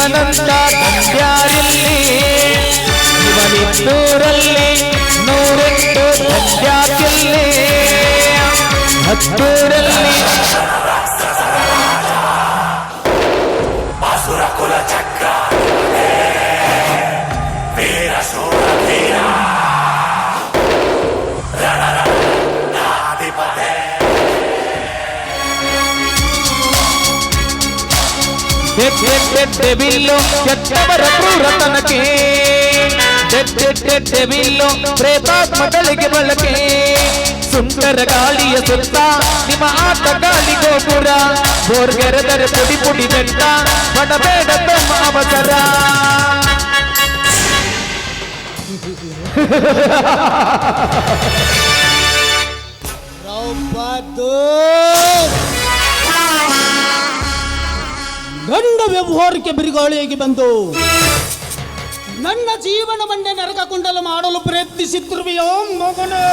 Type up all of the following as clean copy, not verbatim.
ಇವನಂತ ದಂಡ್ಯಾರಿಲ್ಲಿ ಇವನಿದ್ದೂರಲ್ಲಿ ನೂರೆಂಟು ದಂಡ್ಯಾಕಿಲ್ಲಿ ಹತ್ತೂರಲ್ಲಿ ಕುಲ ಚಕ್ರ ವೀರ ಶೂರ ವೀರ ರಣಾಧಿಪತೆ ಬಿಲ್ಲು ಕೆಟ್ಟವರ ಕ್ರೂರತನಕ್ಕೆ ಬಿಲ್ಲು ಪ್ರೇತಾತ್ಮಗಳಿಗೆ ಬಳಕೆ ಸುಂದರ ಗಾಳಿಯ ಸುತ್ತ ನಿಮ್ಮ ಆಟ ಗಾಳಿ ಗೋಪುರ ಬೋರ್ಗೆರೆದರೆ ಪುಡಿ ಪುಡಿ ಬೆಟ್ಟ ಬಡಬೇಡ ತಮ್ಮ ಅವಸರ ನನ್ನ ವ್ಯವಹಾರಕ್ಕೆ ಬಿರುಗಾಳಿಯಾಗಿ ಬಂದು ನನ್ನ ಜೀವನವನ್ನೇ ನರಕಕೊಂಡಲು ಮಾಡಲು ಪ್ರಯತ್ನಿಸುತ್ತಿರುವೆಯೋ ಮಗನೇ?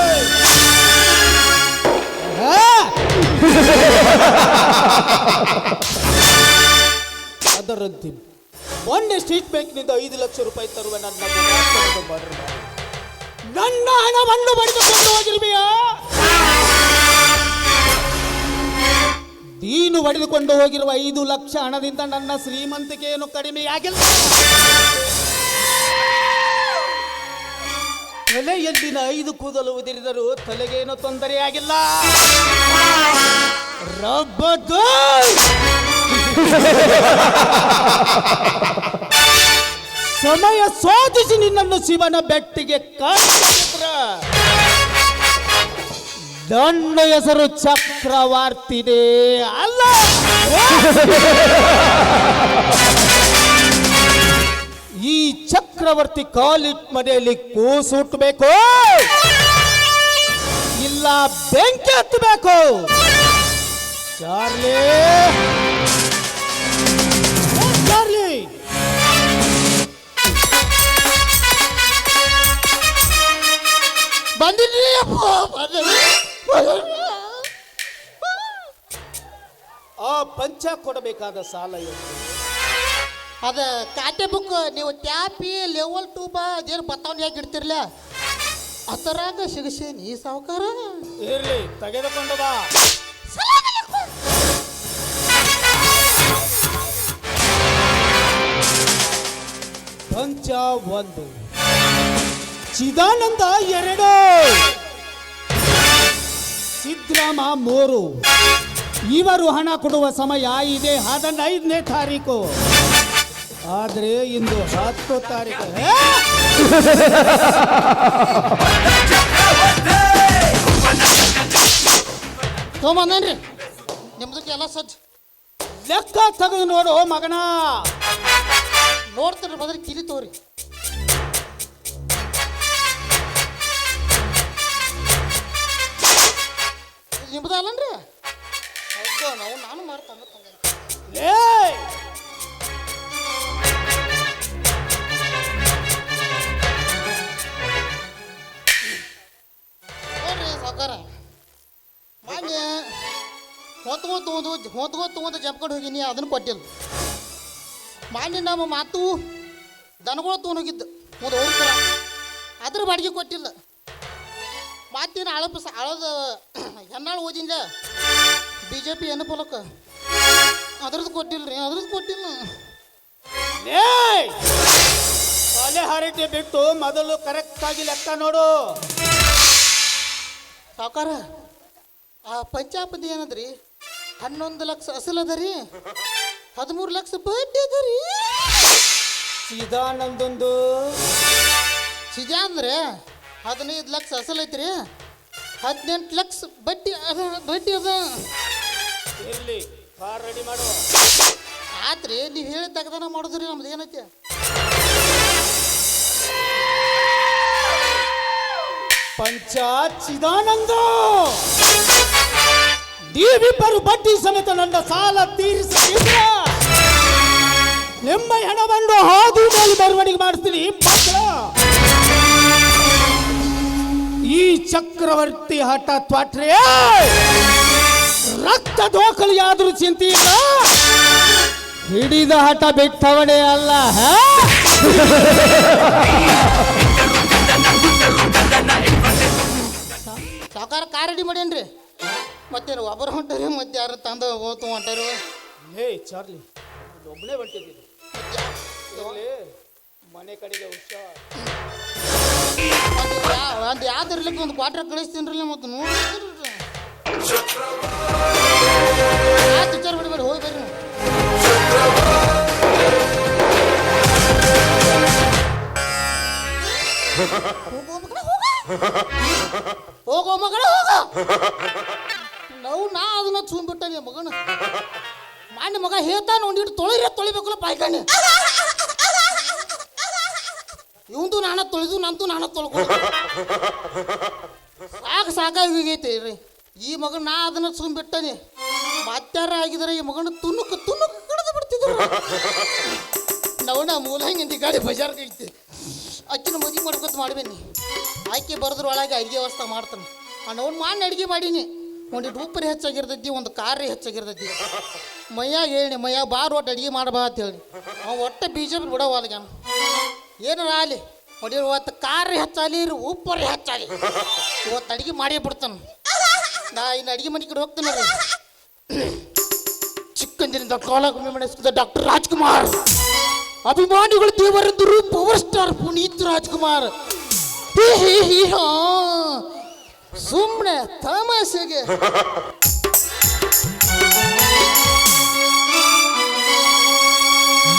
ಅದರಂತೆ ಮೊನ್ನೆ ಸ್ಟೇಟ್ ಬ್ಯಾಂಕ್ನಿಂದ 5 ಲಕ್ಷ ರೂಪಾಯಿ ತರುವ ನನ್ನ ಹಣವನ್ನು ಪಡೆದುಕೊಂಡು ಹೋಗಿರುವೆಯಾ? ನೀನು ಪಡೆದುಕೊಂಡು ಹೋಗಿರುವ 5 ಲಕ್ಷ ಹಣದಿಂದ ನನ್ನ ಶ್ರೀಮಂತಿಕೆಯನ್ನು ಕಡಿಮೆಯಾಗಿಲ್ಲ. ತಲೆಯಲ್ಲಿನ 5 ಕೂದಲು ಉದಿರಿದರೂ ತಲೆಗೇನು ತೊಂದರೆಯಾಗಿಲ್ಲ. ಸಮಯ ಸೋಧಿಸಿ ನಿನ್ನನ್ನು ಶಿವನ ಬೆಟ್ಟಿಗೆ ಕರೆಸಿದ್ರ ನನ್ನ ಹೆಸರು ಚಕ್ರವರ್ತಿನೇ ಅಲ್ಲ. ಈ ಚಕ್ರವರ್ತಿ ಕಾಲಿಟ್ ಮನೆಯಲ್ಲಿ ಕೂಸುಟ್ಟಬೇಕು, ಇಲ್ಲ ಬೆಂಕಿ ಹತ್ತಬೇಕು. Charlie Charlie ಬಂದಿದ್ದೀ? ಆ ಪಂಚ ಕೊಡಬೇಕಾದ ಸಾಲ ಎಷ್ಟು? ಅದ ಕಾಟೆ ಬುಕ್ ನೀವು ಟ್ಯಾಪಿ ಲೆವೆಲ್ 2 ಬಾ ಅದೇನು ಬತ್ತವನ್ ಯಾಕೆ ಇಡ್ತಿರ್ಲ ಅದರಾಗ ಸಿಗಸೇನಿ ಈ ಸಾವುಕಾರ. ಇರ್ಲಿ ತೆಗೆದುಕೊಂಡು ಬಾ. ಪಂಚ 1, ಚಿದಾನಂದ 2, ಸಿದ್ರಾಮ 3. ಇವರು ಹಣ ಕೊಡುವ ಸಮಯ ಇದೆ 15ನೇ ತಾರೀಕು. ಆದ್ರೆ ಇಂದು 10 ತಾರೀಕು. ತೊಗೊಂಬಂದೇನ್ರಿ ನಿಮ್ದಕ್ಕೆ ಎಲ್ಲ ಸಜ್ಜು. ಲೆಕ್ಕ ತೆಗೆದು ನೋಡು ಮಗನ. ನೋಡ್ತೀರಿ ಬದ್ರಿ ಕಿಲಿ ತೋರಿ. ನಿಮ್ದ ಅಲ್ಲನ್ರಿ? ಹೌದು, ನಾನು ಮಾಡ್ತಾನೆ. ನೋಡ್ರಿ ಸಾವುಕಾರ, ಮಾನ್ಯ ಹೊತ್ಕೊಂಡು ಜಂಪ್ಕೊಂಡು ಹೋಗಿನಿ, ಅದನ್ನು ಕೊಟ್ಟಿಲ್ಲ. ಮಾನ್ಯ ನಮ್ಮ ಮಾತು ದನಗಳು ತೊಗೊಂಡು ಹೋಗಿದ್ದು ಮುಂದೆ ಹೋಗ್ತಾರ, ಅದ್ರ ಬಾಡಿಗೆ ಕೊಟ್ಟಿಲ್ಲ. ಮಾತಿನ ಆಳದ ಹೆಣ್ಣಾಳು ಓದಿಲ್ಲ BJP ಏನು ಫಲಕ ಅದ್ರದ್ದು ಕೊಟ್ಟಿಲ್ರಿ, ಅದ್ರದ್ದು ಕೊಟ್ಟಿಲ್ಲ. ತಲೆ ಹಾರಿಕೆ ಬಿಟ್ಟು ಮೊದಲು ಕರೆಕ್ಟ್ ಆಗಿ ಲೆಕ್ಕ ನೋಡು ಸಾವುಕಾರ. ಆ ಪಂಚಾಪತಿ ಏನದ್ರಿ 11 ಲಕ್ಷ ಅಸಲ್ ಅದ ರೀ, 13 ಲಕ್ಷ ಬಡ್ಡಿ ಅದ ರೀ. ಚಿದಾನಂದೊಂದು ಸಿಜಾ ಅಂದ್ರೆ 15 ಲಕ್ಷ ಅಸಲ್ ಐತ್ರಿ, 18 ಲಕ್ಷ ಬಡ್ಡಿ ಅದ. ಇರ್ಲಿ, ಕಾರ್ ರೆಡಿ ಮಾಡು. ಆತ್ರಿ, ನೀವು ಹೇಳಿ ತೆಗ್ದಾನ ಮಾಡೋದ್ರಿ, ನಮ್ದು ಏನೈತಿ? ಪಂಚ ಚಿದಾನಂದ, ನೀವಿಬ್ಬರು ಬಡ್ಡಿ ಸಮೇತ ನನ್ನ ಸಾಲ ತೀರಿಸಿದ್ರ ನಿಮ್ಮ ಹಣವನ್ನು ಹಾದು ಮೇಲೆ ಮೆರವಣಿಗೆ ಮಾಡಿಸ್ತೀನಿ ಮಕ್ಕಳ. ಈ ಚಕ್ರವರ್ತಿ ಹಠ ತ್ವಾಟ್ರೆ ರಕ್ತ ದೋಖಲಿಯಾದರೂ ಚಿಂತೆ ಇಲ್ಲ. ಹಿಡಿದ ಹಠ ಬಿಟ್ಟವನೇ ಅಲ್ಲ ಹಾ? ಸಾವುಕಾರ ಕಾರ್ ರೆಡಿ ಮಾಡೇನ್ರಿ ಮತ್ತೇನು ಒಬ್ಬರು ಹೊಂಟಾರಿ ಮತ್ತೆ ಯಾರು ತಂದ ಹೋತು ಹೊಂಟಾರು ಹೇ ಚಾರ್ಲಿ ಒಬ್ಬನೇ ಹೊಂಟಿದ್ದೀನಿ ಮನೆ ಕಡೆಗೆ ಹುಷಾರ್ ಒಂದು ಯಾವ್ದು ಇರ್ಲಿಕ್ಕೆ ಒಂದು ಕ್ವಾರ್ಟರ್ ಕಳಿಸ್ತೀನ್ರಲ್ಲ ಮತ್ತೆ ನೋಡಿ ವಿಚಾರ ಬಿಡಿ ಬರ್ರಿ ಹೋಗಿ ಬರ್ರಿ ಹೋಗೋ ಮಗಳ ಹೋಗ ನಾವು ಅದನ್ನ ಸುಮ್ಬಿಟ್ಟಾನೆ ಮಗನ ಮಾನ್ಯ ಮಗ ಹೇಳ್ತಾನೆ ಒಂದಿಟ್ಟು ತೊಳಿಬೇಕಲ್ಲ ಪಾಯ್ಕಾನೆ ಇವಂದು ನಾನ ತೊಳೆದು ನಂದು ನಾನ ತೊಳ್ಕೊಂಡು ಸಾಕಾಗೈತೆ ರೀ ಈ ಮಗನ ನಾ ಅದನ್ನ ಸುಮ್ಬಿಟ್ಟಾನೆ ಮತ್ತಾರ ಆಗಿದ್ರೆ ಈ ಮಗನ ತುಣುಕು ಕಳೆದು ಬಿಡ್ತಿದ್ರು ನಾವು ಮೂಲಂಗಿ ಗಾಡಿ ಬಜಾರ್ಗೆ ಐತಿ ಅಕ್ಕಿನ ಮದುವೆ ಮಾಡ್ಕೊತ ಮಾಡ್ಬೇನಿ ಆಕೆ ಬರೆದ್ರ ಒಳಗೆ ಅಡುಗೆ ವ್ಯವಸ್ಥೆ ಮಾಡ್ತಾನೆ ನಾವು ಮಾಡಿ ಅಡುಗೆ ಮಾಡೀನಿ ಒಂದಿಟ್ಟು ಉಪ್ಪರಿ ಹೆಚ್ಚಾಗಿರ್ತೈತಿ ಒಂದು ಖಾರ ಹೆಚ್ಚಾಗಿರ್ತೈತಿ ಮೈಯಾಗ ಹೇಳಿ ಮೈಯಾಗ ಬಾರ್ ಒಟ್ಟು ಅಡುಗೆ ಮಾಡಬಾ ಅಂತ ಹೇಳಿ ಅವ ಒಟ್ಟೆ ಬೀಜ ಬಿಡೋವಲ್ಗೆ ಏನಾರ ಆಗಲಿ ನೋಡಿ ಇವತ್ತು ಖಾರ ಹೆಚ್ಚಾಲಿ ಉಪ್ಪರಿ ಹೆಚ್ಚಾಲಿ ಇವತ್ತು ಅಡುಗೆ ಮಾಡೇ ಬಿಡ್ತಾನೆ ನಾ ಇನ್ನು ಅಡುಗೆ ಮನೆ ಕಡೆ ಹೋಗ್ತಾನೆ ರೀ ಚಿಕ್ಕಂದಿನಿಂದ ಕಾಲಗೊಮ್ಮೆ ಮಾಡಿಸಿದ ಡಾಕ್ಟರ್ ರಾಜ್ಕುಮಾರ್ ಅಭಿಮಾನಿಗಳು ದೇವರೆಂದರು ಪವರ್ ಸ್ಟಾರ್ ಪುನೀತ್ ರಾಜ್ಕುಮಾರ್ ಸುಮ್ಮನೆ ತಮಾಷೆಗೆ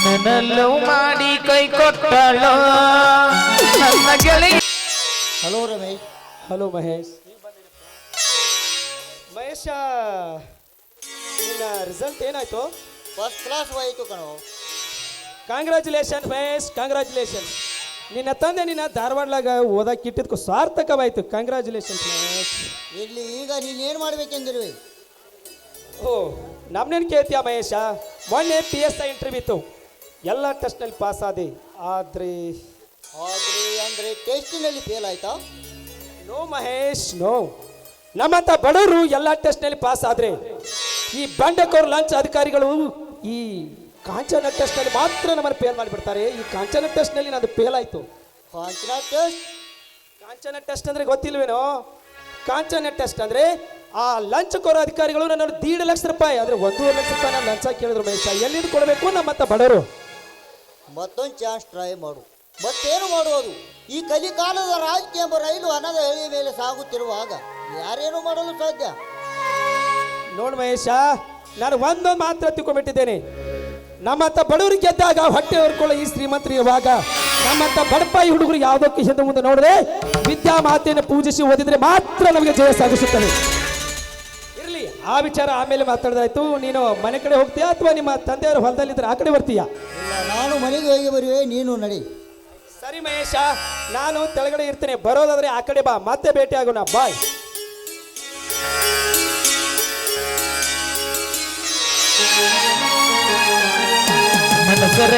ನನ್ನಲ್ಲೂ ಮಾಡಿ ಕೈ ಕೊಟ್ಟಳು ನನ್ನ ಗೆಳೆಯ. ಹಲೋ ರಮೇಶ್ ಹಲೋ ಮಹೇಶ್ ಮಹೇಶ ನಿನ್ನ ರಿಸಲ್ಟ್ ಏನಾಯ್ತು ಫಸ್ಟ್ ಕ್ಲಾಸ್ ಹೋಯ್ತು ಕಣೋ ಕಾಂಗ್ರ್ಯಾಚುಲೇಷನ್ ಮಹೇಶ್ ಕಾಂಗ್ರ್ಯಾಚುಲೇಷನ್ ನಿನ್ನ ತಂದೆ ನಿನ್ನ ಧಾರವಾಡಲಾಗ ಓದಕ್ಕೆ ಇಟ್ಟಿದ್ಕೋ ಸಾರ್ಥಕವಾಯಿತು ಕಾಂಗ್ರ್ಯಾಚುಲೇಷನ್ಸ್ ಮಹೇಶ್ ಇರ್ಲಿ ಈಗ ನೀನೇನು ಮಾಡ್ಬೇಕೆಂದಿರುವೆ ಓ ನಮ್ನೇನು ಕೇಳ್ತೀಯ ಮಹೇಶ ಮೊನ್ನೆ PSI ಇಂಟರ್ವ್ಯೂ ಇತ್ತು ಎಲ್ಲ ಟೆಸ್ಟ್ನಲ್ಲಿ ಪಾಸ್ ಆದೆ ಆದರೆ ಅಂದರೆ ಟೆಸ್ಟಿನಲ್ಲಿ ಫೇಲ್ ಆಯ್ತಾ ನೋ ಮಹೇಶ್ ನೋ ನಮ್ಮಂಥ ಬಡವರು ಎಲ್ಲ ಟೆಸ್ಟ್ನಲ್ಲಿ ಪಾಸ್ ಆದರೆ ಈ ಬಂಡಕೋರ್ ಲಂಚ್ ಅಧಿಕಾರಿಗಳು ಈ ಕಾಂಚನ ಟೆಸ್ಟ್ನಲ್ಲಿ ಮಾತ್ರ ನಮ್ಮನ್ನು ಫೇಲ್ ಮಾಡಿಬಿಡ್ತಾರೆ ಈ ಕಾಂಚನ ಟೆಸ್ಟ್ನಲ್ಲಿ ನಂದು ಫೇಲ್ ಆಯಿತು ಕಾಂಚನ ಟೆಸ್ಟ್ ಕಾಂಚನ ಟೆಸ್ಟ್ ಅಂದರೆ ಗೊತ್ತಿಲ್ವೇನೋ ಕಾಂಚನ ಟೆಸ್ಟ್ ಅಂದರೆ ಆ ಲಂಚಕೋರ ಅಧಿಕಾರಿಗಳು ನನ್ನನ್ನು 1.5 ಲಕ್ಷ ರೂಪಾಯಿ ಅಂದರೆ 1.5 ಲಕ್ಷ ರೂಪಾಯಿ ನಾನು ಲಂಚ ಕೇಳಿದ್ರು ಮಹೇಶ ಎಲ್ಲಿಂದ ಕೊಡಬೇಕು ನಮ್ಮಂಥ ಬಡವರು ಮತ್ತೊಂದು ಚಾನ್ಸ್ ಟ್ರೈ ಮಾಡು ಮತ್ತೇನು ಮಾಡುವುದು ಈ ಕಲಿಕಾಲದ ರಾಜಕೀಯ ರೈಲು ಹಣದ ಎಳೆಯ ಮೇಲೆ ಸಾಗುತ್ತಿರುವಾಗ ಯಾರೇನು ಮಾಡಲು ಸಾಧ್ಯ ನೋಡು ಮಹೇಶ ನಾನು ಒಂದೊಂದು ಮಾತ್ರ ತಿಳ್ಕೊಂಡ್ಬಿಟ್ಟಿದ್ದೇನೆ ನಮ್ಮಂಥ ಬಡವರು ಗೆದ್ದಾಗ ಹೊಟ್ಟೆ ಹೊರ್ಕೊಳ್ಳೋ ಈ ಶ್ರೀಮಂತರು ಇರುವಾಗ ನಮ್ಮಂಥ ಬಡಪಾಯಿ ಹುಡುಗರು ಯಾವುದಕ್ಕೆ ಹಿಂದೆ ಮುಂದೆ ನೋಡಿದ್ರೆ ವಿದ್ಯಾ ಮಾತೆಯನ್ನು ಪೂಜಿಸಿ ಓದಿದ್ರೆ ಮಾತ್ರ ನಮಗೆ ಜಯ ಸಾಧಿಸುತ್ತದೆ ಇರಲಿ ಆ ವಿಚಾರ ಆಮೇಲೆ ಮಾತಾಡಿದಾಯ್ತು ನೀನು ಮನೆ ಕಡೆ ಹೋಗ್ತೀಯಾ ಅಥವಾ ನಿಮ್ಮ ತಂದೆಯವರು ಹೊಲದಲ್ಲಿದ್ದರೆ ಆ ಕಡೆ ಬರ್ತೀಯಾ ಇಲ್ಲ ನಾನು ಮನೆಗೆ ಹೋಗಿ ಬರುವೆ ನೀನು ನಡಿ ಸರಿ ಮಹೇಶ ನಾನು ತೆಳಗಡೆ ಇರ್ತೇನೆ ಬರೋದಾದ್ರೆ ಆ ಕಡೆ ಬಾ ಮತ್ತೆ ಭೇಟಿ ಆಗೋಣ ಬಾಯ್ ಮನಸರ